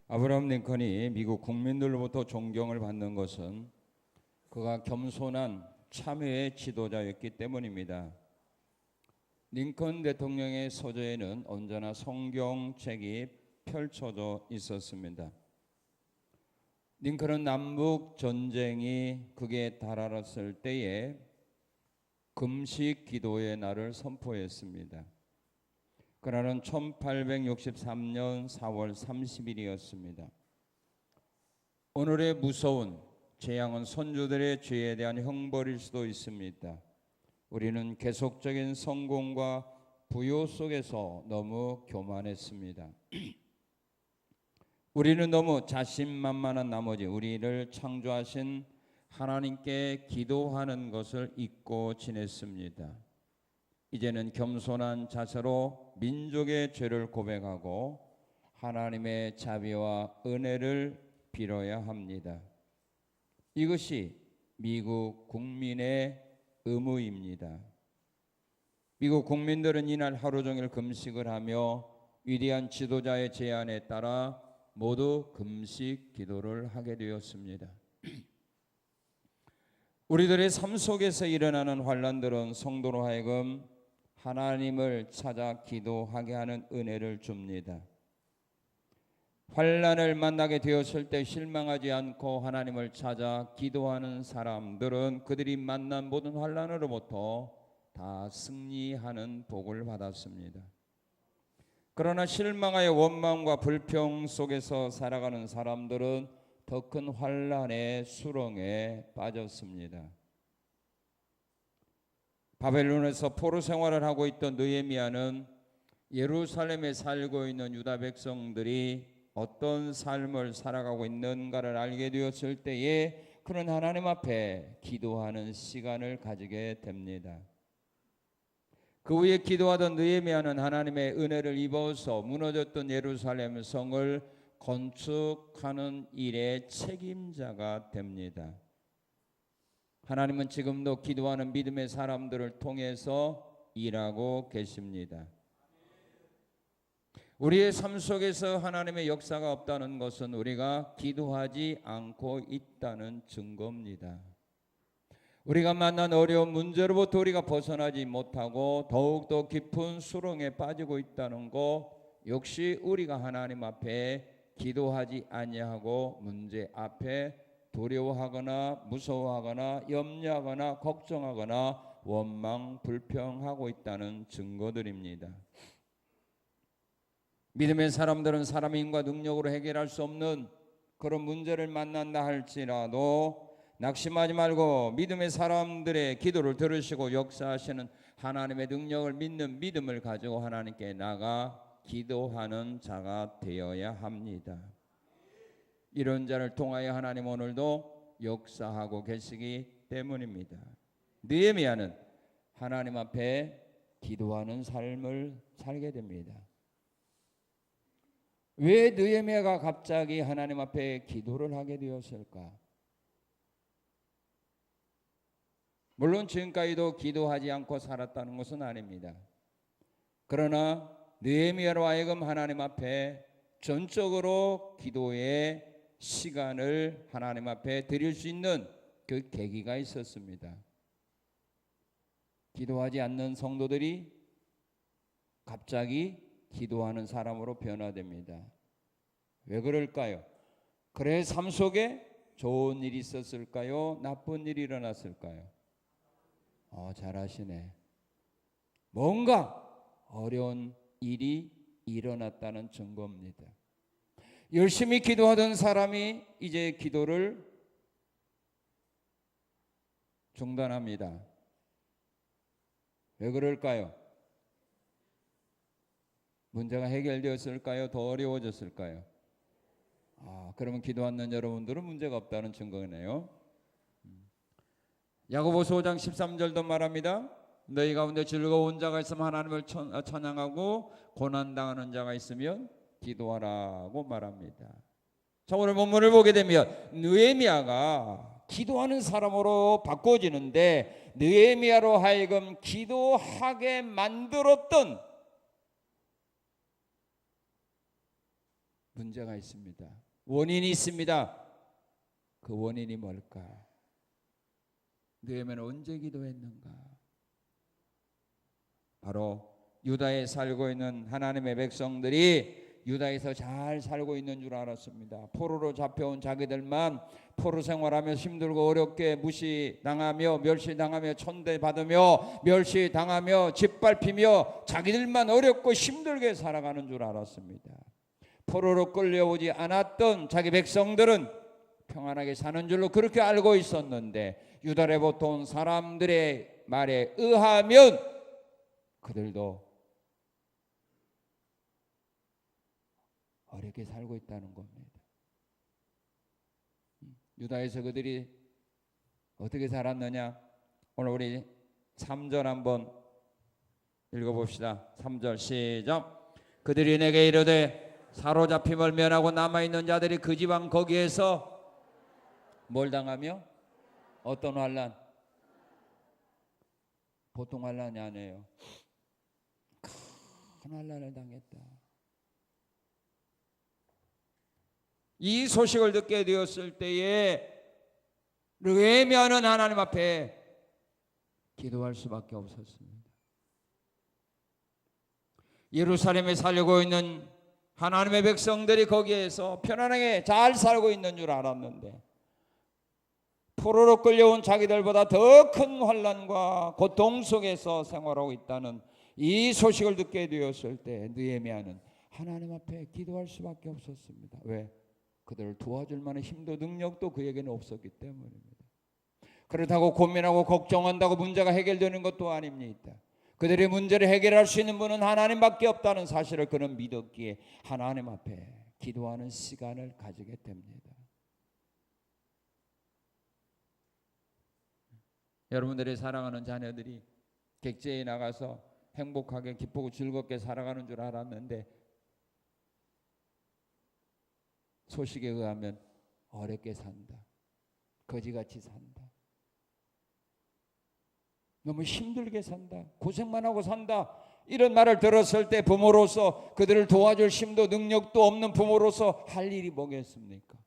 아브라함 링컨이 미국 국민들로부터 존경을 받는 것은 그가 겸손한 참회의 지도자였기 때문입니다. 링컨 대통령의 서재에는 언제나 성경책이 펼쳐져 있었습니다. 링컨은 남북 전쟁이 극에 달하렀을 때에 금식 기도의 날을 선포했습니다. 그날은 1863년 4월 30일이었습니다. 오늘의 무서운 재앙은 선조들의 죄에 대한 형벌일 수도 있습니다. 우리는 계속적인 성공과 부요 속에서 너무 교만했습니다. 우리는 너무 자신만만한 나머지 우리를 창조하신 하나님께 기도하는 것을 잊고 지냈습니다. 이제는 겸손한 자세로 민족의 죄를 고백하고 하나님의 자비와 은혜를 빌어야 합니다. 이것이 미국 국민의 의무입니다. 미국 국민들은 이날 하루 종일 금식을 하며 위대한 지도자의 제안에 따라 모두 금식 기도를 하게 되었습니다. 우리들의 삶 속에서 일어나는 환난들은 성도로 하여금 하나님을 찾아 기도하게 하는 은혜를 줍니다. 환난을 만나게 되었을 때 실망하지 않고 하나님을 찾아 기도하는 사람들은 그들이 만난 모든 환난으로부터 다 승리하는 복을 받았습니다. 그러나 실망하여 원망과 불평 속에서 살아가는 사람들은 더 큰 환난의 수렁에 빠졌습니다. 바벨론에서 포로 생활을 하고 있던 느헤미야는 예루살렘에 살고 있는 유다 백성들이 어떤 삶을 살아가고 있는가를 알게 되었을 때에 그는 하나님 앞에 기도하는 시간을 가지게 됩니다. 그 후에 기도하던 느헤미야는 하나님의 은혜를 입어서 무너졌던 예루살렘 성을 건축하는 일의 책임자가 됩니다. 하나님은 지금도 기도하는 믿음의 사람들을 통해서 일하고 계십니다. 우리의 삶 속에서 하나님의 역사가 없다는 것은 우리가 기도하지 않고 있다는 증거입니다. 우리가 만난 어려운 문제로부터 우리가 벗어나지 못하고 더욱더 깊은 수렁에 빠지고 있다는 것 역시 우리가 하나님 앞에 기도하지 아니하고 문제 앞에 두려워하거나 무서워하거나 염려하거나 걱정하거나 원망 불평하고 있다는 증거들입니다. 믿음의 사람들은 사람의 힘과 능력으로 해결할 수 없는 그런 문제를 만난다 할지라도 낙심하지 말고 믿음의 사람들의 기도를 들으시고 역사하시는 하나님의 능력을 믿는 믿음을 가지고 하나님께 나가 기도하는 자가 되어야 합니다. 이런 자를 통하여 하나님 오늘도 역사하고 계시기 때문입니다. 느헤미야는 하나님 앞에 기도하는 삶을 살게 됩니다. 왜 느헤미야가 갑자기 하나님 앞에 기도를 하게 되었을까? 물론 지금까지도 기도하지 않고 살았다는 것은 아닙니다. 그러나 느헤미야로 하여금 하나님 앞에 전적으로 기도의 시간을 하나님 앞에 드릴 수 있는 그 계기가 있었습니다. 기도하지 않는 성도들이 갑자기 기도하는 사람으로 변화됩니다. 왜 그럴까요? 그의 삶 속에 좋은 일이 있었을까요? 나쁜 일이 일어났을까요? 잘하시네. 뭔가 어려운 일이 일어났다는 증거입니다. 열심히 기도하던 사람이 이제 기도를 중단합니다. 왜 그럴까요? 문제가 해결되었을까요? 더 어려워졌을까요? 그러면 기도하는 여러분들은 문제가 없다는 증거네요. 야고보서 5장 13절도 말합니다. 너희 가운데 즐거운 자가 있으면 하나님을 찬양하고 고난당하는 자가 있으면 기도하라고 말합니다. 자, 오늘 본문을 보게 되면 느헤미야가 기도하는 사람으로 바꿔지는데 느헤미야로 하여금 기도하게 만들었던 문제가 있습니다. 원인이 있습니다. 그 원인이 뭘까? 느헤미야는 언제 기도했는가? 바로 유다에 살고 있는 하나님의 백성들이 유다에서 잘 살고 있는 줄 알았습니다. 포로로 잡혀온 자기들만 포로 생활하며 힘들고 어렵게 무시당하며 멸시당하며 천대받으며 멸시당하며 짓밟히며 자기들만 어렵고 힘들게 살아가는 줄 알았습니다. 포로로 끌려오지 않았던 자기 백성들은 평안하게 사는 줄로 그렇게 알고 있었는데 유다로부터 온 사람들의 말에 의하면 그들도 어렵게 살고 있다는 겁니다. 유다에서 그들이 어떻게 살았느냐? 오늘 우리 3절 한번 읽어봅시다. 3절 시작. 그들이 내게 이르되 사로잡힘을 면하고 남아있는 자들이 그 지방 거기에서 뭘 당하며? 어떤 환난? 보통 환난이 아니에요. 큰 환난을 당했다. 이 소식을 듣게 되었을 때에 느헤미야는 하나님 앞에 기도할 수밖에 없었습니다. 예루살렘에 살고 있는 하나님의 백성들이 거기에서 편안하게 잘 살고 있는 줄 알았는데 포로로 끌려온 자기들보다 더 큰 환난과 고통 속에서 생활하고 있다는 이 소식을 듣게 되었을 때 느헤미야는 하나님 앞에 기도할 수밖에 없었습니다. 왜? 그들을 도와줄 만한 힘도 능력도 그에게는 없었기 때문입니다. 그렇다고 고민하고 걱정한다고 문제가 해결되는 것도 아닙니다. 그들의 문제를 해결할 수 있는 분은 하나님밖에 없다는 사실을 그는 믿었기에 하나님 앞에 기도하는 시간을 가지게 됩니다. 여러분들의 사랑하는 자녀들이 객지에 나가서 행복하게 기쁘고 즐겁게 살아가는 줄 알았는데 소식에 의하면 어렵게 산다. 거지같이 산다. 너무 힘들게 산다. 고생만 하고 산다. 이런 말을 들었을 때 부모로서 그들을 도와줄 힘도 능력도 없는 부모로서 할 일이 뭐겠습니까?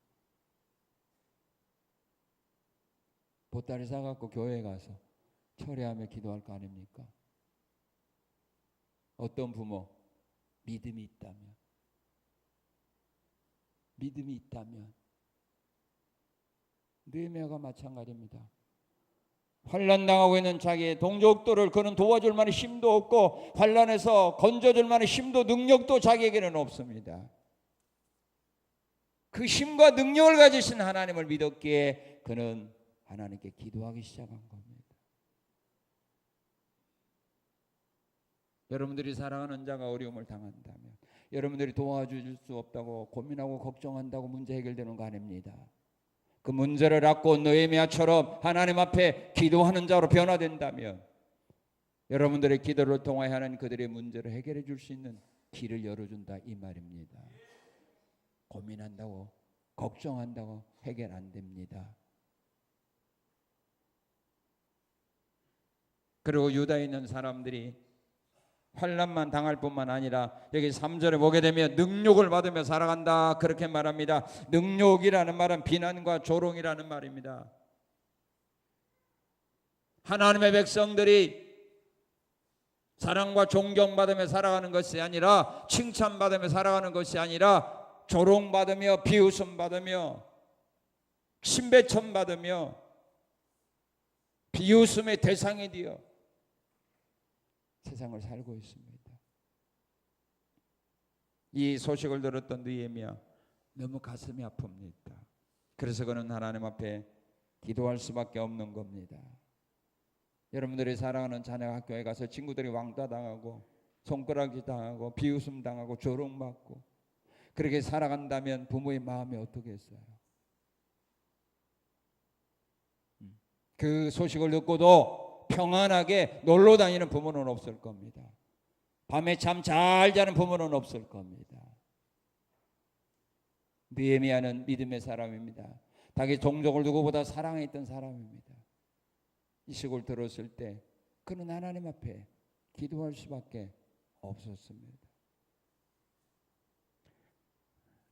보따리 사갖고 교회에 가서 철회하며 기도할 거 아닙니까? 어떤 부모? 믿음이 있다면. 믿음이 있다면. 느헤미야가 마찬가지입니다. 환난당하고 있는 자기의 동족들을 그는 도와줄 만한 힘도 없고 환난에서 건져줄 만한 힘도 능력도 자기에게는 없습니다. 그 힘과 능력을 가지신 하나님을 믿었기에 그는 하나님께 기도하기 시작한 겁니다. 여러분들이 사랑하는 자가 어려움을 당한다면 여러분들이 도와줄 수 없다고 고민하고 걱정한다고 문제 해결되는 거 아닙니다. 그 문제를 안고 느헤미야처럼 하나님 앞에 기도하는 자로 변화된다면 여러분들의 기도를 통하여 하나님 그들의 문제를 해결해 줄 수 있는 길을 열어준다 이 말입니다. 고민한다고 걱정한다고 해결 안 됩니다. 그리고 유다에 있는 사람들이 환난만 당할 뿐만 아니라 여기 3절에 보게 되면 능욕을 받으며 살아간다 그렇게 말합니다. 능욕이라는 말은 비난과 조롱이라는 말입니다. 하나님의 백성들이 사랑과 존경받으며 살아가는 것이 아니라 칭찬받으며 살아가는 것이 아니라 조롱받으며 비웃음받으며 신배천받으며 비웃음의 대상이 되어 세상을 살고 있습니다. 이 소식을 들었던 느헤미야 너무 가슴이 아픕니다. 그래서 그는 하나님 앞에 기도할 수밖에 없는 겁니다. 여러분들이 사랑하는 자녀가 학교에 가서 친구들이 왕따 당하고 손가락질 당하고 비웃음 당하고 조롱받고 그렇게 살아간다면 부모의 마음이 어떻겠어요? 그 소식을 듣고도 평안하게 놀러 다니는 부모는 없을 겁니다. 밤에 잠 잘 자는 부모는 없을 겁니다. 느헤미야는 믿음의 사람입니다. 자기 종족을 누구보다 사랑했던 사람입니다. 이 식을 들었을 때 그는 하나님 앞에 기도할 수밖에 없었습니다.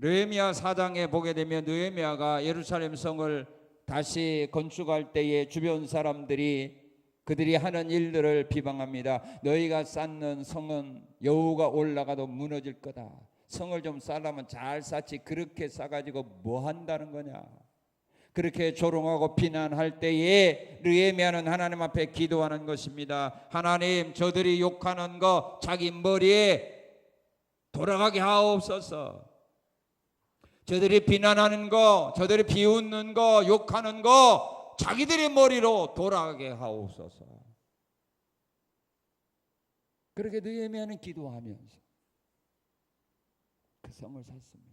느헤미야 4장에 보게 되면 느헤미야가 예루살렘 성을 다시 건축할 때에 주변 사람들이 그들이 하는 일들을 비방합니다. 너희가 쌓는 성은 여우가 올라가도 무너질 거다. 성을 좀 쌓으려면 잘 쌓지 그렇게 쌓아가지고 뭐 한다는 거냐. 그렇게 조롱하고 비난할 때에 느헤미야는 하나님 앞에 기도하는 것입니다. 하나님, 저들이 욕하는 거 자기 머리에 돌아가게 하옵소서. 저들이 비난하는 거, 저들이 비웃는 거, 욕하는 거 자기들의 머리로 돌아가게 하옵소서. 그렇게 느헤미야는 기도하면서 그 성을 샀습니다.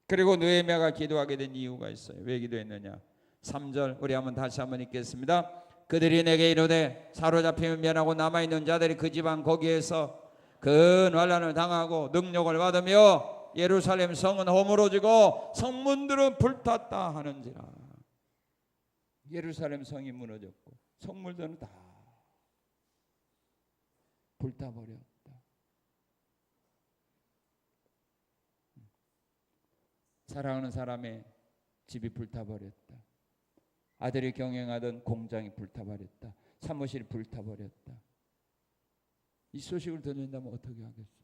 그리고 느헤미야가 기도하게 된 이유가 있어요. 왜 기도했느냐? 3절 우리 한번 다시 한번 읽겠습니다. 그들이 내게 이르되 사로잡히면 면하고 남아있는 자들이 그 집안 거기에서 그 난란을 당하고 능력을 받으며 예루살렘 성은 허물어지고 성문들은 불탔다 하는지라. 예루살렘 성이 무너졌고 성문들은 다 불타버렸다. 사랑하는 사람의 집이 불타버렸다. 아들이 경영하던 공장이 불타버렸다. 사무실이 불타버렸다. 이 소식을 듣는다면 어떻게 하겠어?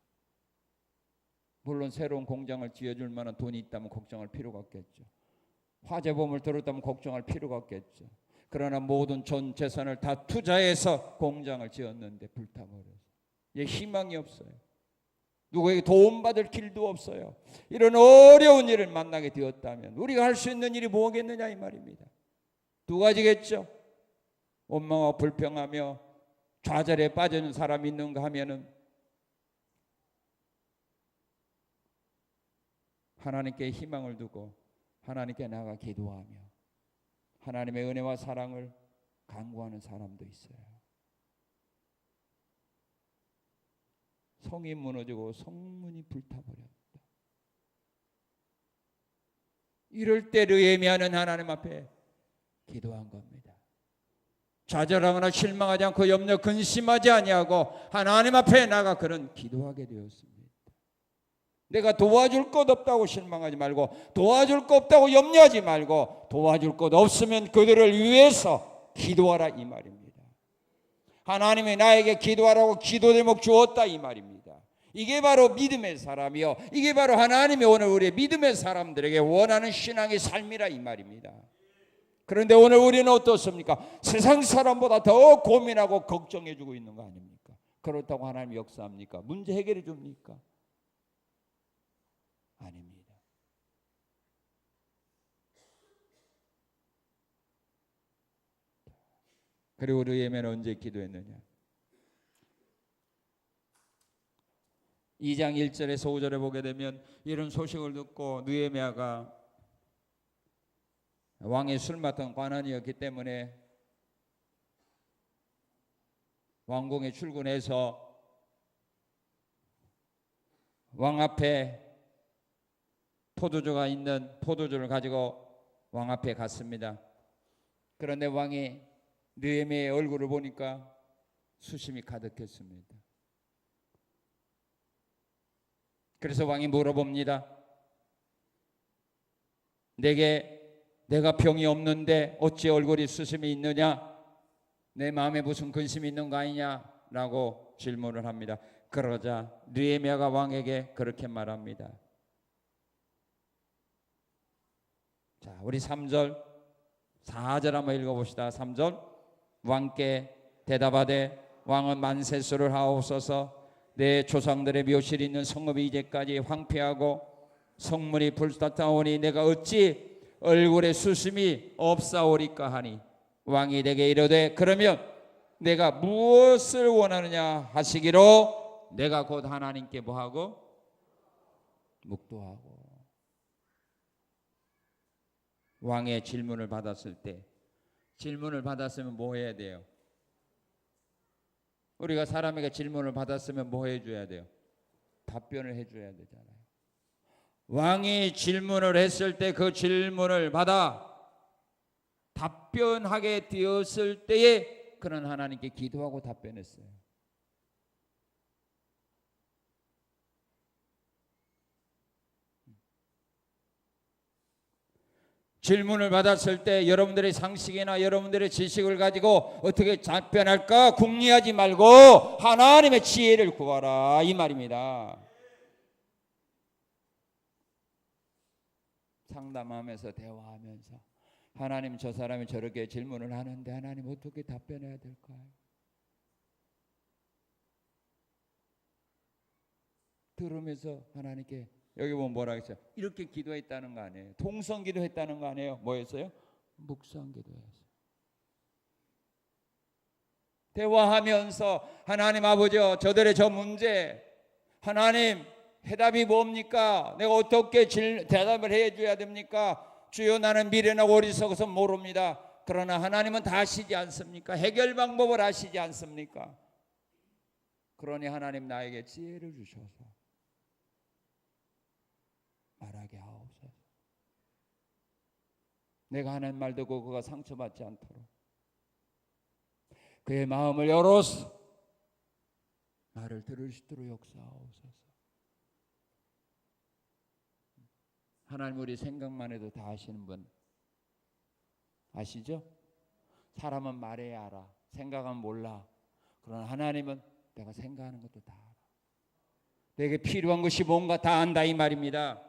물론 새로운 공장을 지어줄 만한 돈이 있다면 걱정할 필요가 없겠죠. 화재보험을 들었다면 걱정할 필요가 없겠죠. 그러나 모든 전 재산을 다 투자해서 공장을 지었는데 불타버려서 이제 희망이 없어요. 누구에게 도움받을 길도 없어요. 이런 어려운 일을 만나게 되었다면 우리가 할 수 있는 일이 뭐겠느냐 이 말입니다. 두 가지겠죠. 원망하고 불평하며 좌절에 빠지는 사람이 있는가 하면은 하나님께 희망을 두고 하나님께 나아가 기도하며 하나님의 은혜와 사랑을 간구하는 사람도 있어요. 성이 무너지고 성문이 불타버렸다. 이럴 때 느헤미야는 하나님 앞에 기도한 겁니다. 좌절하거나 실망하지 않고 염려 근심하지 아니하고 하나님 앞에 나가 그런 기도하게 되었습니다. 내가 도와줄 것 없다고 실망하지 말고 도와줄 것 없다고 염려하지 말고 도와줄 것 없으면 그들을 위해서 기도하라 이 말입니다. 하나님이 나에게 기도하라고 기도 제목 주었다 이 말입니다. 이게 바로 믿음의 사람이요, 이게 바로 하나님이 오늘 우리의 믿음의 사람들에게 원하는 신앙의 삶이라 이 말입니다. 그런데 오늘 우리는 어떻습니까? 세상 사람보다 더 고민하고 걱정해주고 있는 거 아닙니까? 그렇다고 하나님이 역사합니까? 문제 해결해 줍니까? 아닙니다. 그리고 느헤미야는 언제 기도했느냐? 2장 1절에서 5절에 보게 되면 이런 소식을 듣고 느헤미야가 왕의 술 맡은 관원이었기 때문에 왕궁에 출근해서 왕 앞에 포도주가 있는 포도주를 가지고 왕 앞에 갔습니다. 그런데 왕이 느헤미야의 얼굴을 보니까 수심이 가득했습니다. 그래서 왕이 물어봅니다. 내가 병이 없는데 어찌 얼굴이 수심이 있느냐? 내 마음에 무슨 근심이 있는 거 아니냐? 라고 질문을 합니다. 그러자 느헤미야가 왕에게 그렇게 말합니다. 자, 우리 3절 4절 한번 읽어봅시다. 3절 왕께 대답하되 왕은 만세수를 하옵소서. 내 조상들의 묘실이 있는 성읍이 이제까지 황폐하고 성문이 불탔사오니 내가 어찌 얼굴에 수심이 없사오리까 하니 왕이 내게 이르되 그러면 내가 무엇을 원하느냐 하시기로 내가 곧 하나님께 뭐하고 묵도하고. 왕의 질문을 받았을 때 질문을 받았으면 뭐 해야 돼요? 우리가 사람에게 질문을 받았으면 뭐 해줘야 돼요? 답변을 해줘야 되잖아요. 왕이 질문을 했을 때 그 질문을 받아 답변하게 되었을 때에 그는 하나님께 기도하고 답변했어요. 질문을 받았을 때 여러분들의 상식이나 여러분들의 지식을 가지고 어떻게 답변할까 궁리하지 말고 하나님의 지혜를 구하라 이 말입니다. 상담하면서 대화하면서 하나님, 저 사람이 저렇게 질문을 하는데 하나님 어떻게 답변해야 될까요? 들으면서 하나님께, 여기 보면 뭐라 했어요? 이렇게 기도했다는 거 아니에요? 통성 기도했다는 거 아니에요? 뭐였어요? 묵상 기도했어요. 대화하면서 하나님 아버지, 저들의 저 문제 하나님 해답이 뭡니까? 내가 어떻게 대답을 해줘야 됩니까? 주여, 나는 미련하고 어리석어서 모릅니다. 그러나 하나님은 다 아시지 않습니까? 해결 방법을 아시지 않습니까? 그러니 하나님 나에게 지혜를 주셔서 말하게 하옵소서. 내가 하는 말 듣고 그가 상처받지 않도록 그의 마음을 열어서 말을 들을 수 있도록 역사하옵소서. 하나님, 우리 생각만 해도 다 아시는 분 아시죠? 사람은 말해야 알아, 생각은 몰라. 그러나 하나님은 내가 생각하는 것도 다 알아. 내게 필요한 것이 뭔가 다 안다 이 말입니다.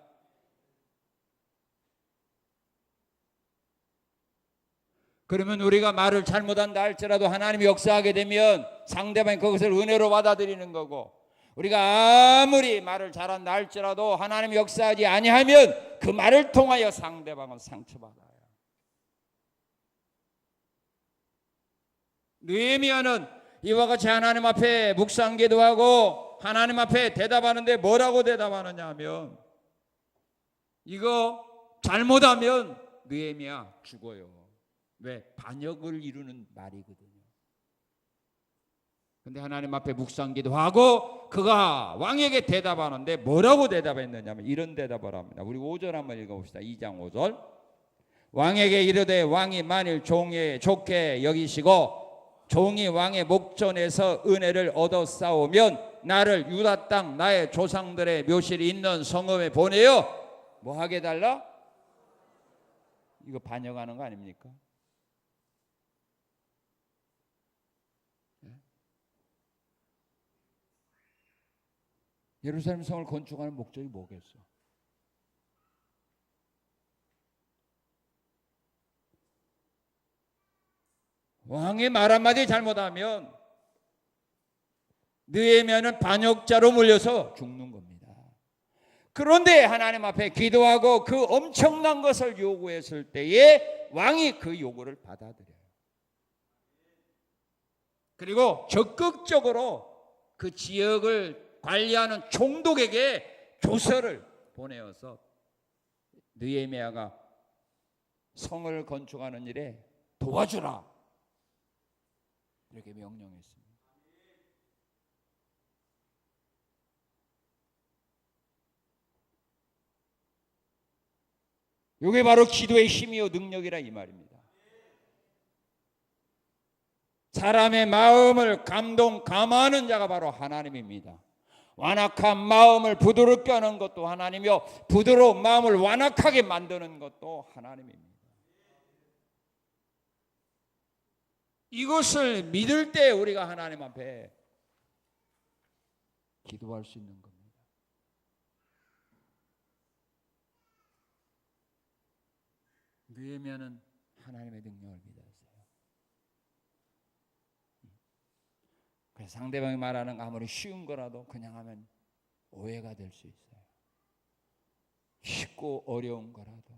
그러면 우리가 말을 잘못한다 할지라도 하나님이 역사하게 되면 상대방이 그것을 은혜로 받아들이는 거고, 우리가 아무리 말을 잘한다 할지라도 하나님이 역사하지 아니하면 그 말을 통하여 상대방은 상처받아요. 느헤미야는 이와 같이 하나님 앞에 묵상 기도하고 하나님 앞에 대답하는데 뭐라고 대답하느냐 하면, 이거 잘못하면 느헤미야 죽어요. 왜? 반역을 이루는 말이거든요. 근데 하나님 앞에 묵상 기도하고 그가 왕에게 대답하는데 뭐라고 대답했느냐면 이런 대답을 합니다. 우리 5절 한번 읽어봅시다. 2장 5절. 왕에게 이르되 왕이 만일 종에 좋게 여기시고 종이 왕의 목전에서 은혜를 얻어 싸우면 나를 유다 땅 나의 조상들의 묘실이 있는 성읍에 보내어 뭐 하게 달라? 이거 반역하는 거 아닙니까? 예루살렘 성을 건축하는 목적이 뭐겠어? 왕의 말 한마디 잘못하면 느헤미야는 반역자로 물려서 죽는 겁니다. 그런데 하나님 앞에 기도하고 그 엄청난 것을 요구했을 때에 왕이 그 요구를 받아들여요. 그리고 적극적으로 그 지역을 관리하는 총독에게 조서를 보내어서 느헤미야가 성을 건축하는 일에 도와주라 이렇게 명령했습니다. 이게 바로 기도의 힘이요 능력이라 이 말입니다. 사람의 마음을 감동하는 자가 바로 하나님입니다. 완악한 마음을 부드럽게 하는 것도 하나님이요, 부드러운 마음을 완악하게 만드는 것도 하나님입니다. 이것을 믿을 때 우리가 하나님 앞에 기도할 수 있는 겁니다. 느헤미야는 하나님의 능력을 믿었어요. 그래서 상대방이 말하는 거 아무리 쉬운 거라도 그냥 하면 오해가 될 수 있어요. 쉽고 어려운 거라도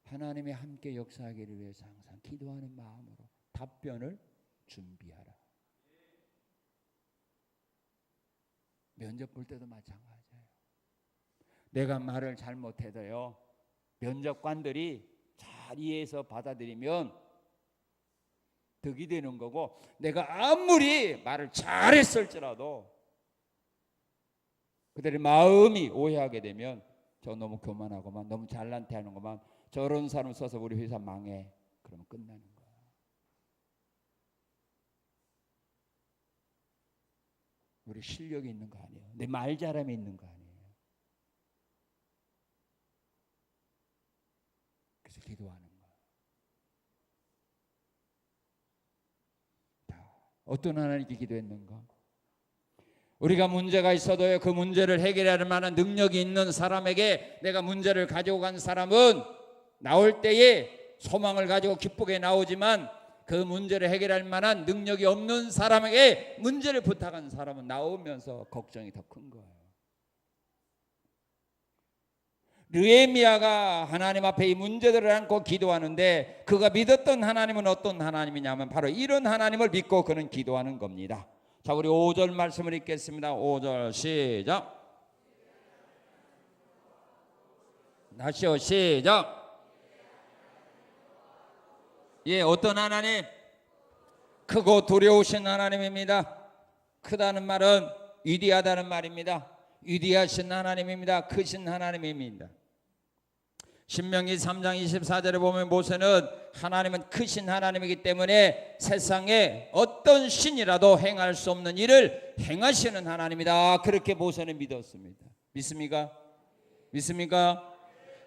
하나님이 함께 역사하기를 위해서 항상 기도하는 마음으로 답변을 준비하라. 면접 볼 때도 마찬가지예요. 내가 말을 잘못해도요, 면접관들이 잘 이해해서 받아들이면 득이 되는 거고, 내가 아무리 말을 잘했을지라도 그들의 마음이 오해하게 되면 저 너무 교만하고만, 너무 잘난 체하는구만, 저런 사람 써서 우리 회사 망해, 그러면 끝나는 거야. 우리 실력이 있는 거 아니에요. 내 말 잘함이 있는 거 아니에요. 그래서 기도하는 거예요. 어떤 하나님께 기도했는가? 우리가 문제가 있어도 그 문제를 해결할 만한 능력이 있는 사람에게 내가 문제를 가지고 간 사람은 나올 때에 소망을 가지고 기쁘게 나오지만 그 문제를 해결할 만한 능력이 없는 사람에게 문제를 부탁한 사람은 나오면서 걱정이 더 큰 거예요. 느헤미야가 하나님 앞에 이 문제들을 안고 기도하는데 그가 믿었던 하나님은 어떤 하나님이냐면 바로 이런 하나님을 믿고 그는 기도하는 겁니다. 자, 우리 5절 말씀을 읽겠습니다. 5절 시작. 다시요, 시작. 예, 어떤 하나님? 크고 두려우신 하나님입니다. 크다는 말은 위대하다는 말입니다. 위대하신 하나님입니다. 크신 하나님입니다. 신명기 3장 24절에 보면 모세는 하나님은 크신 하나님이기 때문에 세상에 어떤 신이라도 행할 수 없는 일을 행하시는 하나님이다. 그렇게 모세는 믿었습니다. 믿습니까? 믿습니까?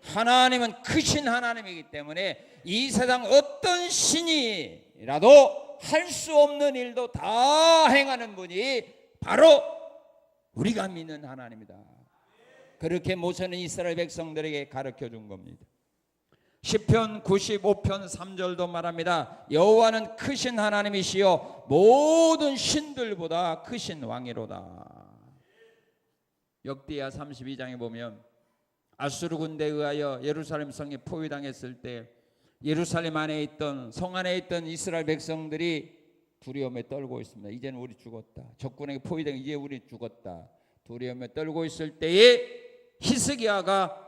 하나님은 크신 하나님이기 때문에 이 세상 어떤 신이라도 할 수 없는 일도 다 행하는 분이 바로 우리가 믿는 하나님이다. 그렇게 모세는 이스라엘 백성들에게 가르쳐 준 겁니다. 시편 95편 3절도 말합니다. 여호와는 크신 하나님이시요 모든 신들보다 크신 왕이로다. 역대하 32장에 보면 아수르 군대에 의하여 예루살렘 성이 포위당했을 때 예루살렘 안에 있던 성 안에 있던 이스라엘 백성들이 두려움에 떨고 있습니다. 이제는 우리 죽었다. 적군에게 포위된 이제 우리 죽었다. 두려움에 떨고 있을 때에 히스기야가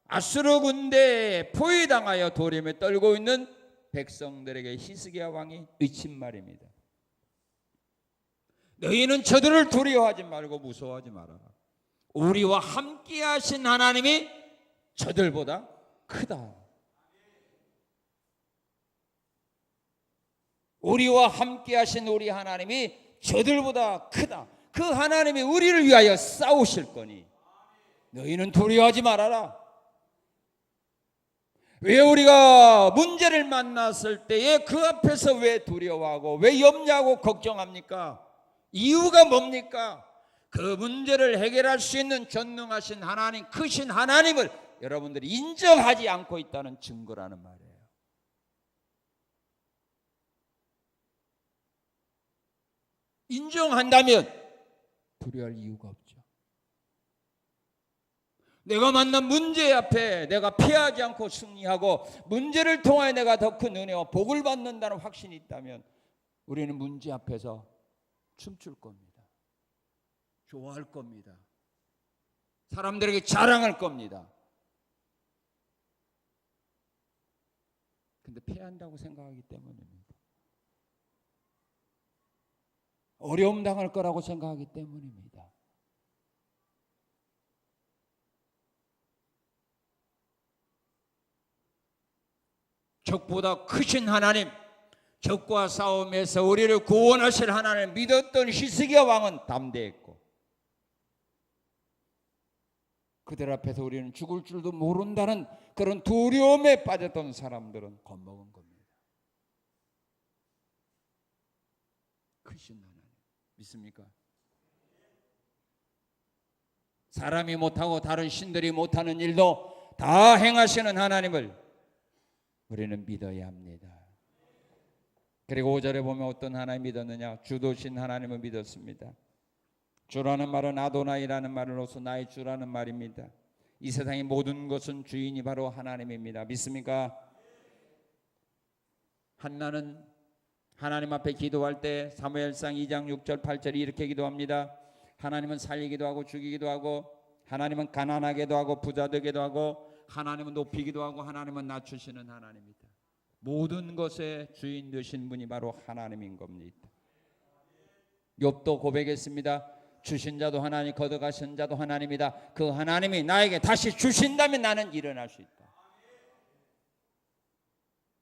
아수르 군대에 포위당하여 두려움에 떨고 있는 백성들에게 히스기야 왕이 외친 말입니다. 너희는 저들을 두려워하지 말고 무서워하지 말아라. 우리와 함께 하신 하나님이 저들보다 크다. 우리와 함께 하신 우리 하나님이 저들보다 크다. 그 하나님이 우리를 위하여 싸우실 거니 너희는 두려워하지 말아라. 왜 우리가 문제를 만났을 때에 그 앞에서 왜 두려워하고 왜 염려하고 걱정합니까? 이유가 뭡니까? 그 문제를 해결할 수 있는 전능하신 하나님, 크신 하나님을 여러분들이 인정하지 않고 있다는 증거라는 말이에요. 인정한다면 두려워할 이유가 없죠. 내가 만난 문제 앞에 내가 피하지 않고 승리하고 문제를 통하여 내가 더 큰 은혜와 복을 받는다는 확신이 있다면 우리는 문제 앞에서 춤출 겁니다. 좋아할 겁니다. 사람들에게 자랑할 겁니다. 근데 패한다고 생각하기 때문입니다. 어려움 당할 거라고 생각하기 때문입니다. 적보다 크신 하나님, 적과 싸움에서 우리를 구원하실 하나님을 믿었던 히스기야 왕은 담대했고 그들 앞에서 우리는 죽을 줄도 모른다는 그런 두려움에 빠졌던 사람들은 겁먹은 겁니다. 크신 하나님 믿습니까? 사람이 못하고 다른 신들이 못하는 일도 다 행하시는 하나님을 우리는 믿어야 합니다. 그리고 5절에 보면 어떤 하나님 믿었느냐? 주도신 하나님을 믿었습니다. 주라는 말은 아도나이라는 말로서 나의 주라는 말입니다. 이 세상의 모든 것은 주인이 바로 하나님입니다. 믿습니까? 한나는 하나님 앞에 기도할 때 사무엘상 2장 6절 8절이 이렇게 기도합니다. 하나님은 살리기도 하고 죽이기도 하고 하나님은 가난하게도 하고 부자 되게도 하고 하나님은 높이기도 하고 하나님은 낮추시는 하나님이다. 모든 것의 주인 되신 분이 바로 하나님인 겁니다. 욥도 고백했습니다. 주신 자도 하나님, 걷어가신 자도 하나님이다. 그 하나님이 나에게 다시 주신다면 나는 일어날 수 있다.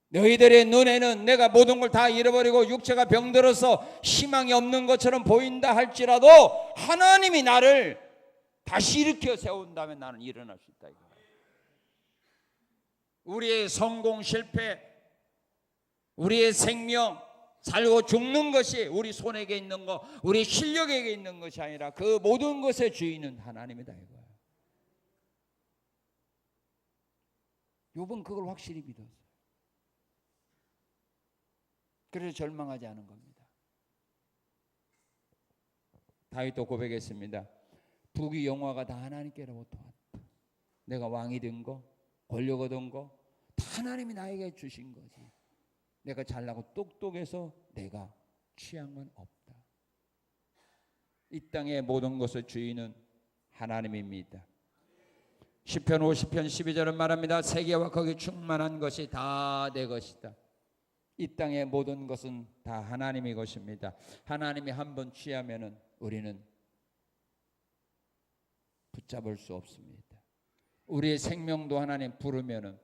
너희들의 눈에는 내가 모든 걸 다 잃어버리고 육체가 병들어서 희망이 없는 것처럼 보인다 할지라도 하나님이 나를 다시 일으켜 세운다면 나는 일어날 수 있다. 우리의 성공, 실패, 우리의 생명, 살고 죽는 것이 우리 손에게 있는 거, 우리 실력에게 있는 것이 아니라 그 모든 것의 주인은 하나님이다 이거예요. 욥은 그걸 확실히 믿었어요. 그래서 절망하지 않은 겁니다. 다윗도 고백했습니다. 부귀 영화가 다 하나님께로부터 왔다. 내가 왕이 된 거, 권력 얻은 거 다 하나님이 나에게 주신 거지. 내가 잘나고 똑똑해서 내가 취한 건 없다. 이 땅의 모든 것의 주인은 하나님입니다. 시편 50편 12절은 말합니다. 세계와 거기 충만한 것이 다 내 것이다. 이 땅의 모든 것은 다 하나님의 것입니다. 하나님이 한번 취하면은 우리는 붙잡을 수 없습니다. 우리의 생명도 하나님 부르면은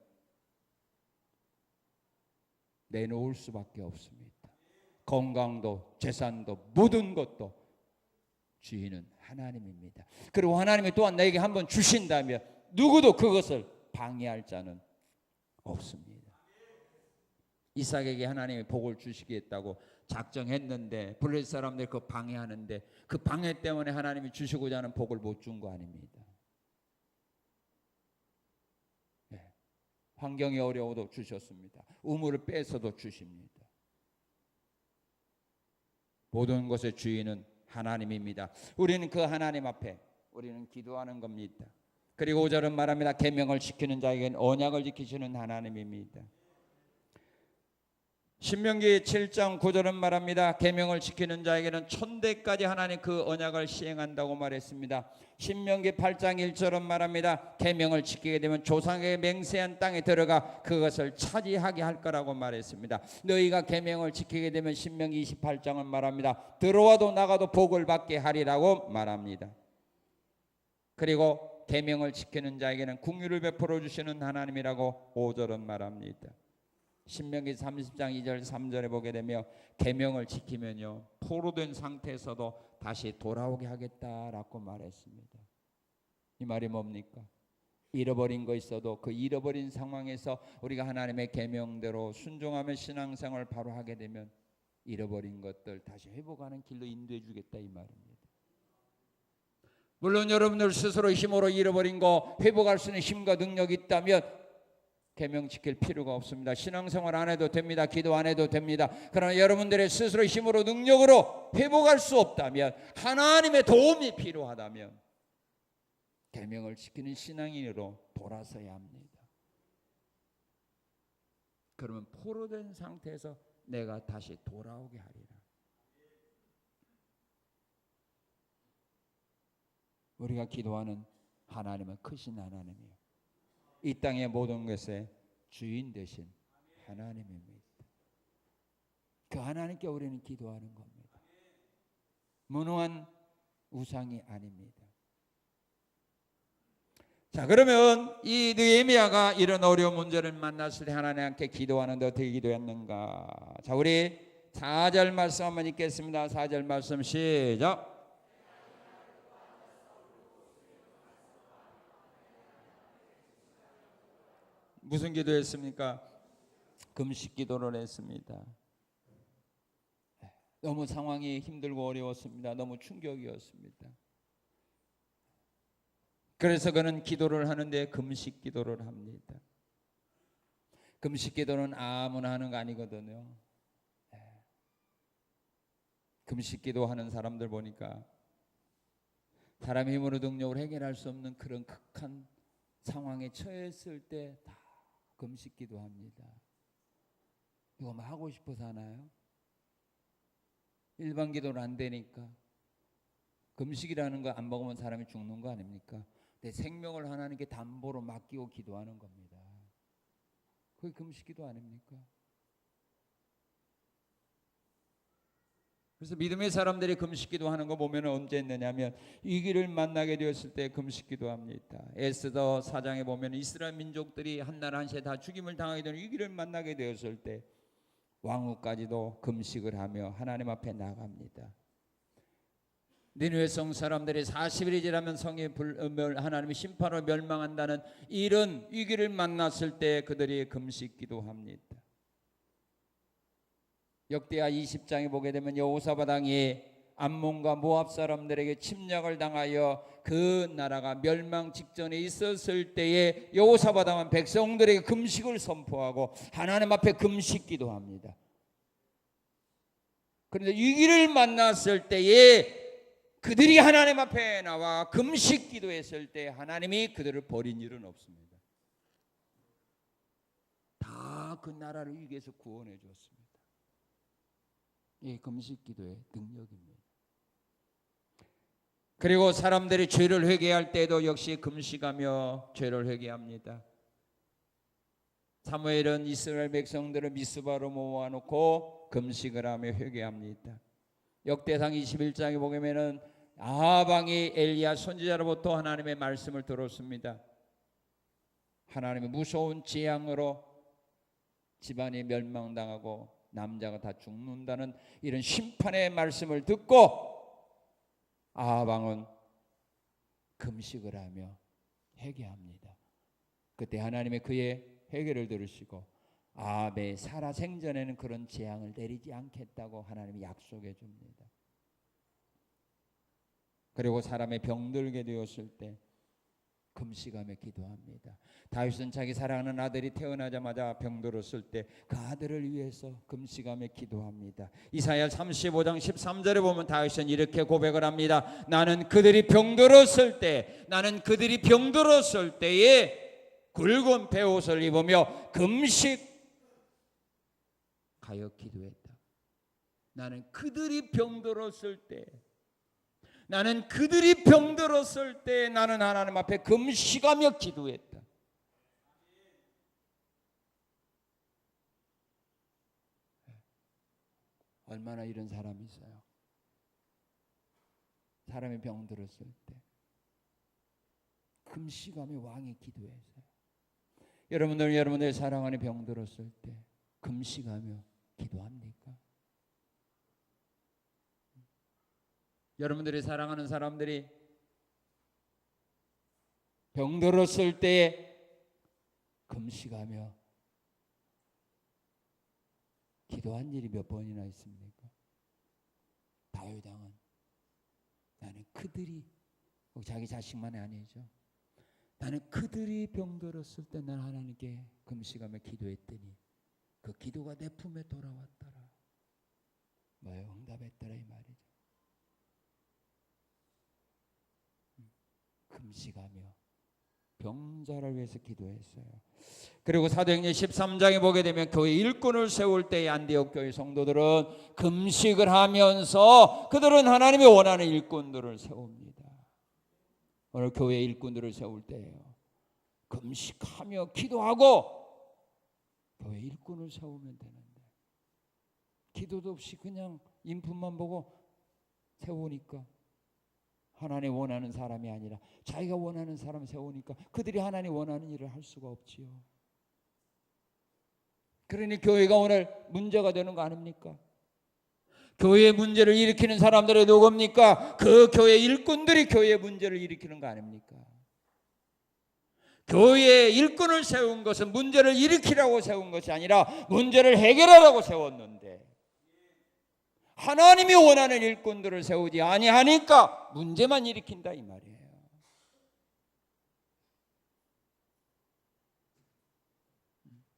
내놓을 수밖에 없습니다. 건강도 재산도 모든 것도 주인은 하나님입니다. 그리고 하나님이 또한 나에게 한번 주신다면 누구도 그것을 방해할 자는 없습니다. 이삭에게 하나님이 복을 주시겠다고 작정했는데 블레셋 사람들이 그 방해하는데 그 방해 때문에 하나님이 주시고자 하는 복을 못 준 거 아닙니다. 환경이 어려워도 주셨습니다. 우물을 빼서도 주십니다. 모든 것의 주인은 하나님입니다. 우리는 그 하나님 앞에 우리는 기도하는 겁니다. 그리고 5절은 말합니다. 계명을 지키는 자에게는 언약을 지키시는 하나님입니다. 신명기 7장 9절은 말합니다. 계명을 지키는 자에게는 천대까지 하나님 그 언약을 시행한다고 말했습니다. 신명기 8장 1절은 말합니다. 계명을 지키게 되면 조상에게 맹세한 땅에 들어가 그것을 차지하게 할 거라고 말했습니다. 너희가 계명을 지키게 되면 신명기 28장은 말합니다. 들어와도 나가도 복을 받게 하리라고 말합니다. 그리고 계명을 지키는 자에게는 긍휼을 베풀어 주시는 하나님이라고 5절은 말합니다. 신명기 30장 2절 3절에 보게 되면 계명을 지키면요 포로된 상태에서도 다시 돌아오게 하겠다라고 말했습니다. 이 말이 뭡니까? 잃어버린 거 있어도 그 잃어버린 상황에서 우리가 하나님의 계명대로 순종하며 신앙생활을 바로 하게 되면 잃어버린 것들 다시 회복하는 길로 인도해 주겠다 이 말입니다. 물론 여러분들 스스로 힘으로 잃어버린 거 회복할 수 있는 힘과 능력이 있다면 계명 지킬 필요가 없습니다. 신앙생활 안 해도 됩니다. 기도 안 해도 됩니다. 그러나 여러분들의 스스로 힘으로 능력으로 회복할 수 없다면 하나님의 도움이 필요하다면 계명을 지키는 신앙인으로 돌아서야 합니다. 그러면 포로된 상태에서 내가 다시 돌아오게 하리라. 우리가 기도하는 하나님은 크신 하나님이에요. 이 땅의 모든 것의 주인 되신 하나님입니다. 그 하나님께 우리는 기도하는 겁니다. 무능한 우상이 아닙니다. 자, 그러면 이 느헤미야가 이런 어려운 문제를 만났을 때 하나님께 기도하는데 어떻게 기도했는가? 자, 우리 4절 말씀 한번 읽겠습니다. 4절 말씀 시작. 무슨 기도했습니까? 금식 기도를 했습니다. 너무 상황이 힘들고 어려웠습니다. 너무 충격이었습니다. 그래서 그는 기도를 하는데 금식 기도를 합니다. 금식 기도는 아무나 하는 거 아니거든요. 금식 기도하는 사람들 보니까 사람의 힘으로 능력을 해결할 수 없는 그런 극한 상황에 처했을 때 다 금식 기도합니다. 이거 뭐 하고 싶어서 하나요? 일반 기도는 안 되니까. 금식이라는 거 안 먹으면 사람이 죽는 거 아닙니까? 내 생명을 하나님께 담보로 맡기고 기도하는 겁니다. 그게 금식 기도 아닙니까? 그래서 믿음의 사람들이 금식 기도하는 거 보면 언제 했느냐면 위기를 만나게 되었을 때 금식 기도합니다. 에스더 4장에 보면 이스라엘 민족들이 한날 한시에 다 죽임을 당하게 되는 위기를 만나게 되었을 때 왕후까지도 금식을 하며 하나님 앞에 나갑니다. 니느웨 성 사람들이 40일이 지나면 성이 하나님의 심판으로 멸망한다는 이런 위기를 만났을 때 그들이 금식 기도합니다. 역대하 20장에 보게 되면 여호사밧 왕이 암몬과 모압 사람들에게 침략을 당하여 그 나라가 멸망 직전에 있었을 때에 여호사밧 왕은 백성들에게 금식을 선포하고 하나님 앞에 금식 기도합니다. 그런데 위기를 만났을 때에 그들이 하나님 앞에 나와 금식 기도했을 때 하나님이 그들을 버린 일은 없습니다. 다 그 나라를 위기에서 구원해 주었습니다. 이 금식 기도의 능력입니다. 그리고 사람들이 죄를 회개할 때도 역시 금식하며 죄를 회개합니다. 사무엘은 이스라엘 백성들을 미스바로 모아놓고 금식을 하며 회개합니다. 역대상 21장에 보면은 아합 왕이 엘리야 선지자로부터 하나님의 말씀을 들었습니다. 하나님의 무서운 재앙으로 집안이 멸망당하고 남자가 다 죽는다는 이런 심판의 말씀을 듣고 아합 왕은 금식을 하며 회개합니다. 그때 하나님의 그의 회개를 들으시고 아합의 살아 생전에는 그런 재앙을 내리지 않겠다고 하나님이 약속해 줍니다. 그리고 사람의 병들게 되었을 때 금식하며 기도합니다. 다윗은 자기 사랑하는 아들이 태어나자마자 병들었을 때 그 아들을 위해서 금식하며 기도합니다. 이사야 35장 13절에 보면 다윗은 이렇게 고백을 합니다. 나는 그들이 병들었을 때에 굵은 베옷을 입으며 금식하여 기도했다. 나는 그들이 병들었을 때 나는 하나님 앞에 금식하며 기도했다. 얼마나 이런 사람이 있어요. 사람이 병들었을 때 금식하며 왕이 기도했어요. 여러분들 사랑하는 병들었을 때 금식하며 기도합니까? 여러분들이 사랑하는 사람들이 병들었을 때에 금식하며 기도한 일이 몇 번이나 있습니까? 다윗 왕은 나는 그들이 자기 자식만이 아니죠. 나는 그들이 병들었을 때 난 하나님께 금식하며 기도했더니 그 기도가 내 품에 돌아왔더라. 뭐요? 응답했더라 이 말이죠. 금식하며 병자를 위해서 기도했어요. 그리고 사도행전 13장에 보게 되면 교회 일꾼을 세울 때에 안디옥 교회 성도들은 금식을 하면서 그들은 하나님이 원하는 일꾼들을 세웁니다. 오늘 교회 일꾼들을 세울 때예요. 금식하며 기도하고 교회 일꾼을 세우면 되는데 기도도 없이 그냥 인품만 보고 세우니까 하나님 원하는 사람이 아니라 자기가 원하는 사람 세우니까 그들이 하나님 원하는 일을 할 수가 없지요. 그러니 교회가 오늘 문제가 되는 거 아닙니까? 교회의 문제를 일으키는 사람들이 누굽니까? 그 교회 일꾼들이 교회의 문제를 일으키는 거 아닙니까? 교회의 일꾼을 세운 것은 문제를 일으키라고 세운 것이 아니라 문제를 해결하라고 세웠는데 하나님이 원하는 일꾼들을 세우지 아니하니까 문제만 일으킨다 이 말이에요.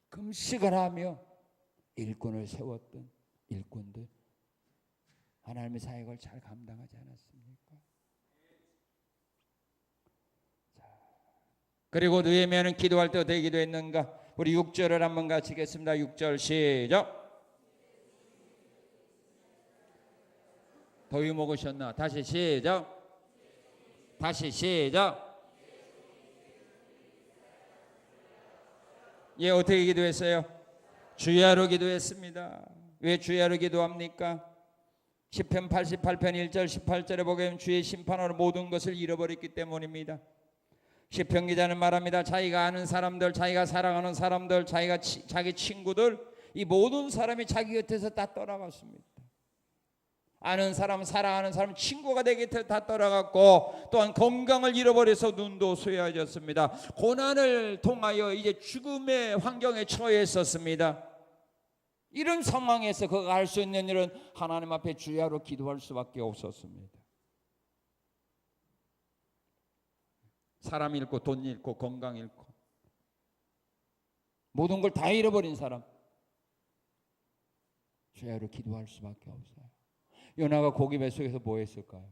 금식을 하며 일꾼을 세웠던 일꾼들 하나님의 사역을 잘 감당하지 않았습니까? 그리고 느헤미야는 기도할 때 어떻게 기도했는가? 우리 6절을 한번 같이 읽겠습니다. 6절 시작. 더위 먹으셨나? 다시 시작. 예, 어떻게 기도했어요? 주야로 기도했습니다. 왜 주야로 기도합니까? 시편 88편 1절 18절에 보게 되면 주의 심판으로 모든 것을 잃어버렸기 때문입니다. 시편 기자는 말합니다. 자기가 아는 사람들, 자기가 사랑하는 사람들, 자기 친구들, 이 모든 사람이 자기 곁에서 다 떠나갔습니다. 아는 사람, 사랑하는 사람, 친구가 내 곁에 다 떠나갔고 또한 건강을 잃어버려서 눈도 쇠해졌습니다. 고난을 통하여 이제 죽음의 환경에 처해 있었습니다. 이런 상황에서 그가 할 수 있는 일은 하나님 앞에 주야로 기도할 수밖에 없었습니다. 사람 잃고 돈 잃고 건강 잃고 모든 걸 다 잃어버린 사람, 주야로 기도할 수밖에 없어요. 요나가 고기 뱃속에서 뭐 했을까요?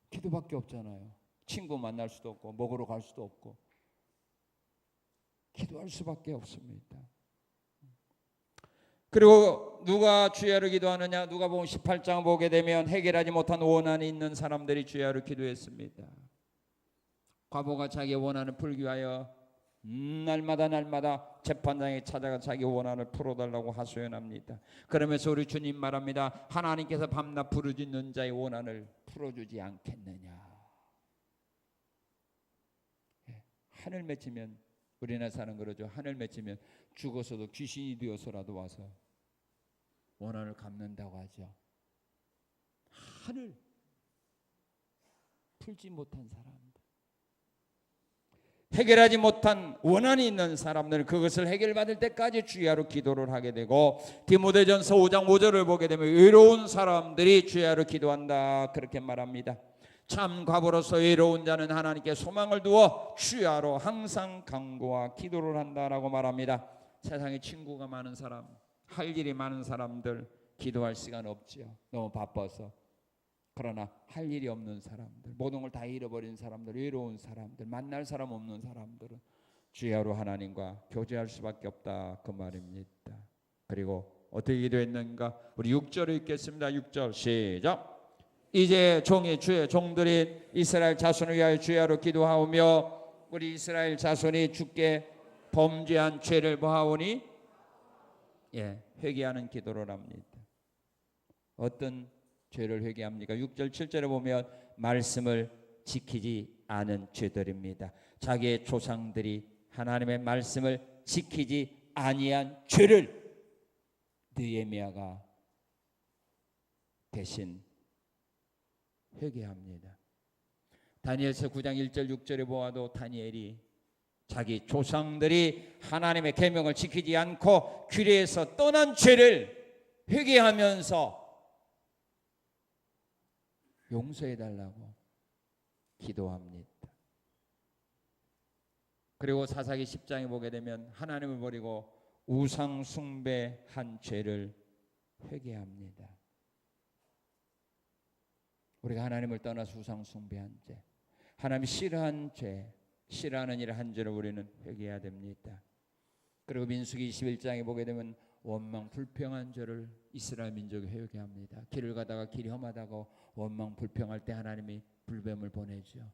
기도밖에 없잖아요. 친구 만날 수도 없고 먹으러 갈 수도 없고 기도할 수밖에 없습니다. 그리고 누가 주야로 기도하느냐? 누가복음 18장 보게 되면 해결하지 못한 원한이 있는 사람들이 주야로 기도했습니다. 과부가 자기 원한을 풀기 위하여 날마다 재판장에 찾아가 자기 원한을 풀어달라고 하소연합니다. 그러면서 우리 주님 말합니다. 하나님께서 밤낮 부르짖는 자의 원한을 풀어주지 않겠느냐. 하늘 맺히면, 우리나라 사는 그러죠. 하늘 맺히면 죽어서도 귀신이 되어서라도 와서 원한을 갚는다고 하죠. 하늘 풀지 못한 사람들, 해결하지 못한 원한이 있는 사람들, 그것을 해결받을 때까지 주야로 기도를 하게 되고, 디모데전서 5장 5절을 보게 되면 외로운 사람들이 주야로 기도한다 그렇게 말합니다. 참 과부로서 외로운 자는 하나님께 소망을 두어 주야로 항상 간구와 기도를 한다라고 말합니다. 세상에 친구가 많은 사람, 할 일이 많은 사람들 기도할 시간 없지요. 너무 바빠서. 그러나 할 일이 없는 사람들, 모든 걸 다 잃어버린 사람들, 외로운 사람들, 만날 사람 없는 사람들은 주야로 하나님과 교제할 수밖에 없다 그 말입니다. 그리고 어떻게 기도했는가? 우리 6절을 읽겠습니다. 6절 시작. 이제 종이 주의 종들인 이스라엘 자손을 위하여 주야로 기도하오며 우리 이스라엘 자손이 주께 범죄한 죄를 보아오니 회개하는 기도를 합니다. 어떤 죄를 회개합니까? 6절 7절에 보면 말씀을 지키지 않은 죄들입니다. 자기의 조상들이 하나님의 말씀을 지키지 아니한 죄를 느헤미야가 대신 회개합니다. 다니엘서 9장 1절 6절에 보아도 다니엘이 자기 조상들이 하나님의 계명을 지키지 않고 규례에서 떠난 죄를 회개하면서 용서해달라고 기도합니다. 그리고 사사기 10장에 보게 되면 하나님을 버리고 우상 숭배한 죄를 회개합니다. 우리가 하나님을 떠나서 우상 숭배한 죄, 하나님이 싫어한 죄, 싫어하는 일을 한 죄를 우리는 회개해야 됩니다. 그리고 민수기 21장에 보게 되면 원망 불평한 죄를 이스라엘 민족이 회개합니다. 길을 가다가 길이 험하다고 원망 불평할 때 하나님이 불뱀을 보내죠.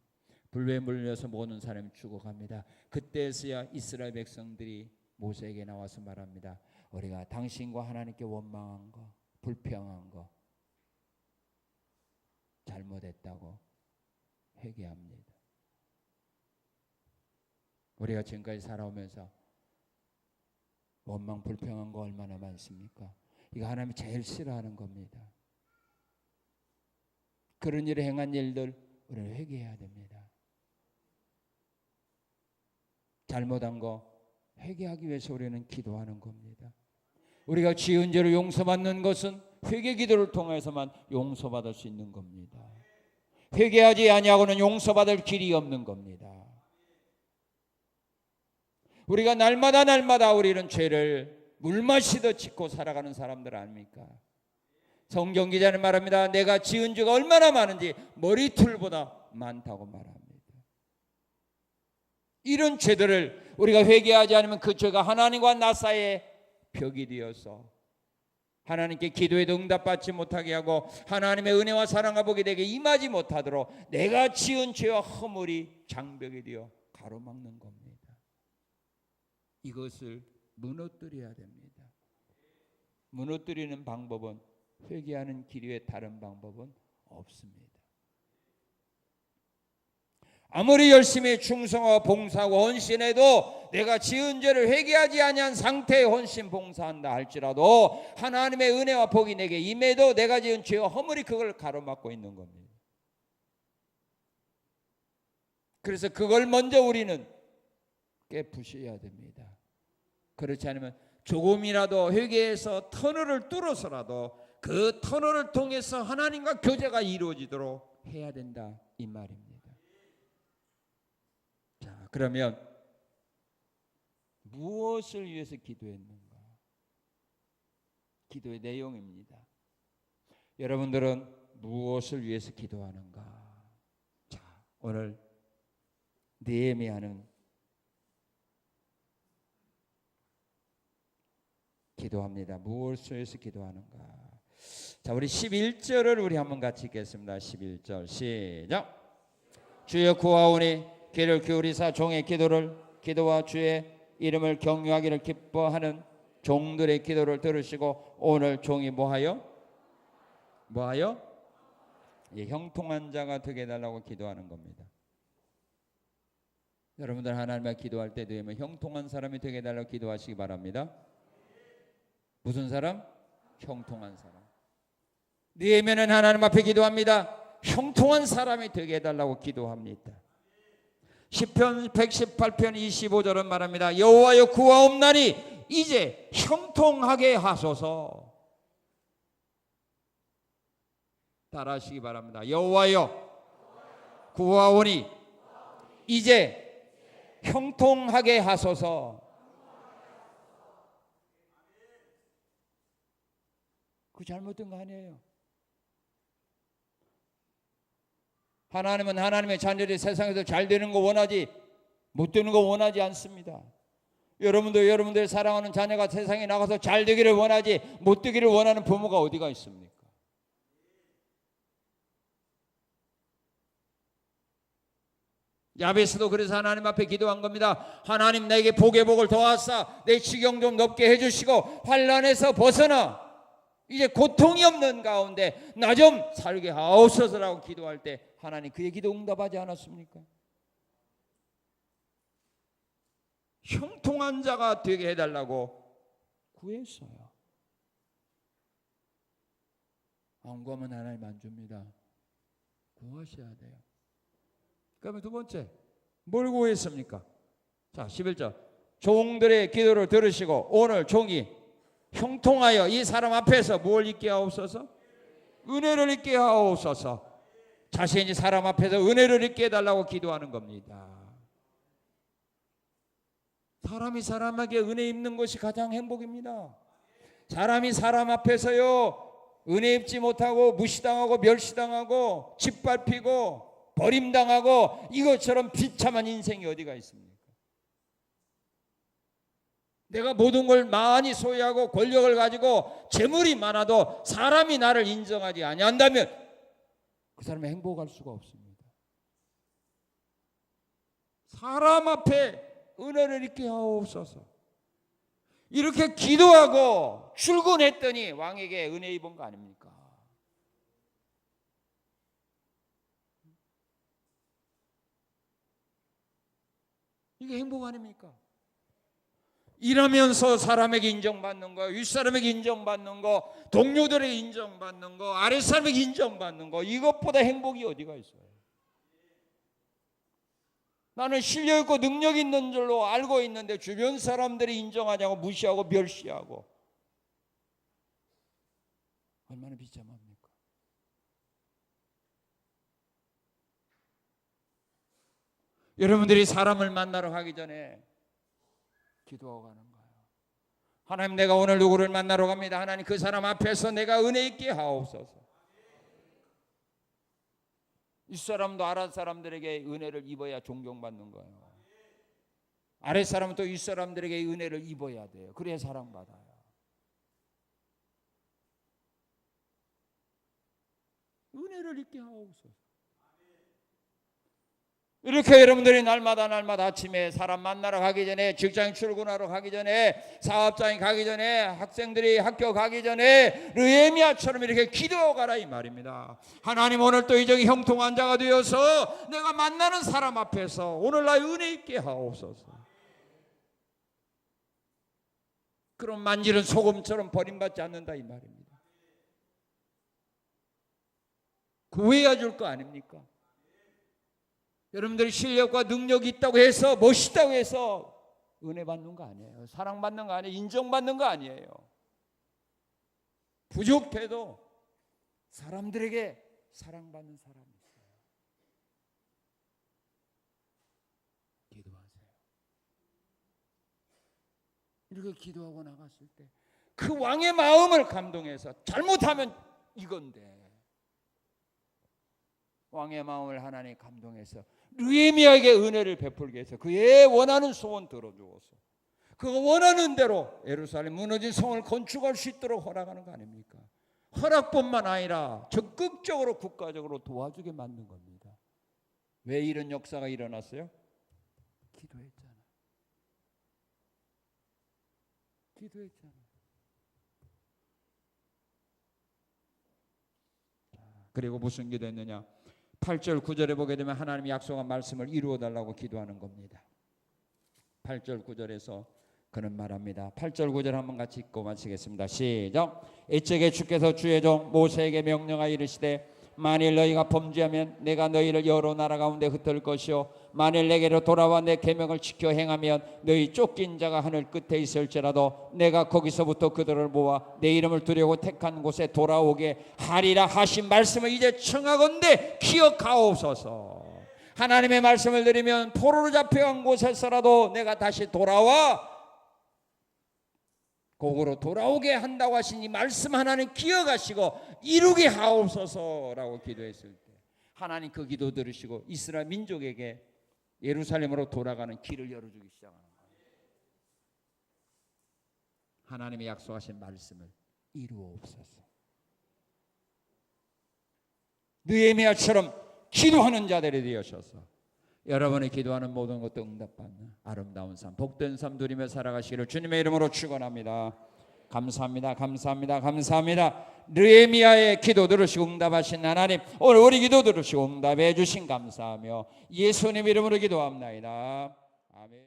불뱀에 물려서 모든 사람이 죽어갑니다. 그때서야 이스라엘 백성들이 모세에게 나와서 말합니다. 우리가 당신과 하나님께 원망한 거, 불평한 거 잘못했다고 회개합니다. 우리가 지금까지 살아오면서 원망 불평한 거 얼마나 많습니까? 이거 하나님이 제일 싫어하는 겁니다. 그런 일을 행한 일들 우리는 회개해야 됩니다. 잘못한 거 회개하기 위해서 우리는 기도하는 겁니다. 우리가 지은 죄를 용서받는 것은 회개 기도를 통해서만 용서받을 수 있는 겁니다. 회개하지 아니하고는 용서받을 길이 없는 겁니다. 우리가 날마다 우리는 죄를 물마시듯 짓고 살아가는 사람들 아닙니까? 성경 기자는 말합니다. 내가 지은 죄가 얼마나 많은지 머리털보다 많다고 말합니다. 이런 죄들을 우리가 회개하지 않으면 그 죄가 하나님과 나 사이에 벽이 되어서 하나님께 기도에도 응답받지 못하게 하고 하나님의 은혜와 사랑과 복이 내게 임하지 못하도록 내가 지은 죄와 허물이 장벽이 되어 가로막는 겁니다. 이것을 무너뜨려야 됩니다. 무너뜨리는 방법은 회개하는 길 외에 다른 방법은 없습니다. 아무리 열심히 충성하고 봉사하고 헌신해도 내가 지은 죄를 회개하지 아니한 상태에 헌신 봉사한다 할지라도 하나님의 은혜와 복이 내게 임해도 내가 지은 죄와 허물이 그걸 가로막고 있는 겁니다. 그래서 그걸 먼저 우리는 깨부셔야 됩니다. 그렇지 않으면 조금이라도 회개해서 터널을 뚫어서라도 그 터널을 통해서 하나님과 교제가 이루어지도록 해야 된다 이 말입니다. 자, 그러면 무엇을 위해서 기도했는가? 기도의 내용입니다. 여러분들은 무엇을 위해서 기도하는가? 자, 오늘 느헤미야는 기도합니다. 무엇을 위해서 기도하는가? 자, 우리 11절을 우리 한번 같이 읽겠습니다. 11절 시작. 주여 구하오니 귀를 기울이사 종의 기도와 주의 이름을 경유하기를 기뻐하는 종들의 기도를 들으시고 오늘 종이 뭐하여? 예, 형통한 자가 되게 해달라고 기도하는 겁니다. 여러분들 하나님께 기도할 때 되면 형통한 사람이 되게 해달라고 기도하시기 바랍니다. 무슨 사람? 형통한 사람. 느헤미야는 하나님 앞에 기도합니다. 형통한 사람이 되게 해달라고 기도합니다. 시편 118편 25절은 말합니다. 여호와여 구하옵나니 이제 형통하게 하소서. 따라하시기 바랍니다. 여호와여 구하오니 이제 형통하게 하소서. 그 잘못된 거 아니에요. 하나님은 하나님의 자녀들이 세상에서 잘 되는 거 원하지 못 되는 거 원하지 않습니다. 여러분도 여러분들 사랑하는 자녀가 세상에 나가서 잘 되기를 원하지 못 되기를 원하는 부모가 어디가 있습니까? 야베스도 그래서 하나님 앞에 기도한 겁니다. 하나님 내게 복의 복을 더하사 내 지경 좀 높게 해주시고 환난에서 벗어나 이제 고통이 없는 가운데 나 좀 살게 하옵소서라고 기도할 때 하나님 그의 기도 응답하지 않았습니까? 형통한 자가 되게 해달라고 구했어요. 안 구하면 하나님 안 줍니다. 구하셔야 돼요. 그러면 두 번째 뭘 구했습니까? 자 11절 종들의 기도를 들으시고 오늘 종이 형통하여 이 사람 앞에서 뭘 잊게 하옵소서? 은혜를 잊게 하옵소서. 자신이 사람 앞에서 은혜를 잊게 해달라고 기도하는 겁니다. 사람이 사람에게 은혜 입는 것이 가장 행복입니다. 사람이 사람 앞에서요 은혜 입지 못하고 무시당하고 멸시당하고 짓밟히고 버림당하고 이것처럼 비참한 인생이 어디가 있습니까? 내가 모든 걸 많이 소유하고 권력을 가지고 재물이 많아도 사람이 나를 인정하지 아니한다면 그 사람이 행복할 수가 없습니다. 사람 앞에 은혜를 잊게 하옵소서. 이렇게 기도하고 출근했더니 왕에게 은혜 입은 거 아닙니까? 이게 행복 아닙니까? 일하면서 사람에게 인정받는 거, 윗사람에게 인정받는 거, 동료들에게 인정받는 거, 아랫사람에게 인정받는 거, 이것보다 행복이 어디가 있어요? 나는 실력 있고 능력 있는 줄로 알고 있는데 주변 사람들이 인정하냐고 무시하고 멸시하고 얼마나 비참합니까? 여러분들이 사람을 만나러 가기 전에 기도하고 가는 거예요. 하나님 내가 오늘 누구를 만나러 갑니다. 하나님 그 사람 앞에서 내가 은혜 있게 하옵소서. 이 사람도 아랫 사람들에게 은혜를 입어야 존경받는 거예요. 아랫 사람은 또 이 사람들에게 은혜를 입어야 돼요. 그래야 사랑받아요. 은혜를 입게 하옵소서. 이렇게 여러분들이 날마다 아침에 사람 만나러 가기 전에 직장 출근하러 가기 전에 사업장에 가기 전에 학생들이 학교 가기 전에 느헤미야처럼 이렇게 기도하라 이 말입니다. 하나님 오늘 또 이정이 형통한 자가 되어서 내가 만나는 사람 앞에서 오늘 나의 은혜 있게 하옵소서. 그럼 만지는 소금처럼 버림받지 않는다 이 말입니다. 구해야 줄 거 아닙니까? 여러분들이 실력과 능력이 있다고 해서 멋있다고 해서 은혜 받는 거 아니에요. 사랑받는 거 아니에요. 인정받는 거 아니에요. 부족해도 사람들에게 사랑받는 사람이 있어요. 기도하세요. 이렇게 기도하고 나갔을 때 그 왕의 마음을 감동해서, 잘못하면 이건데 왕의 마음을 하나님 감동해서 느헤미야에게 은혜를 베풀게 해서 그의 원하는 소원 들어주어서 그가 원하는 대로 예루살렘 무너진 성을 건축할 수 있도록 허락하는 거 아닙니까? 허락뿐만 아니라 적극적으로 국가적으로 도와주게 만든 겁니다. 왜 이런 역사가 일어났어요? 기도했잖아. 기도했잖아. 그리고 무슨 기도했느냐? 8절 9절에 보게 되면 하나님이 약속한 말씀을 이루어 달라고 기도하는 겁니다. 8절 9절에서 그는 말합니다. 8절 9절 한번 같이 읽고 마치겠습니다. 시작. 이쪽에 주께서 주의 종 모세에게 명령하여 이르시되 만일 너희가 범죄하면 내가 너희를 여러 나라 가운데 흩을 것이요 만일 내게로 돌아와 내 계명을 지켜 행하면 너희 쫓긴 자가 하늘 끝에 있을지라도 내가 거기서부터 그들을 모아 내 이름을 두려고 택한 곳에 돌아오게 하리라 하신 말씀을 이제 청하건대 기억하옵소서. 하나님의 말씀을 들으면 포로로 잡혀간 곳에서라도 내가 다시 돌아와 곡으로 돌아오게 한다고 하신 이 말씀 하나님 기억하시고 이루게 하옵소서라고 기도했을 때 하나님 그 기도 들으시고 이스라엘 민족에게 예루살렘으로 돌아가는 길을 열어주기 시작하는 거예요. 하나님의 약속하신 말씀을 이루옵소서. 느헤미야처럼 기도하는 자들이 되어셔서 여러분의 기도하는 모든 것도 응답받는 아름다운 삶, 복된 삶 누리며 살아가시기를 주님의 이름으로 축원합니다. 감사합니다. 감사합니다. 감사합니다. 느헤미야의 기도 들으시고 응답하신 하나님, 오늘 우리 기도 들으시고 응답해 주신 감사하며 예수님 이름으로 기도합나이다.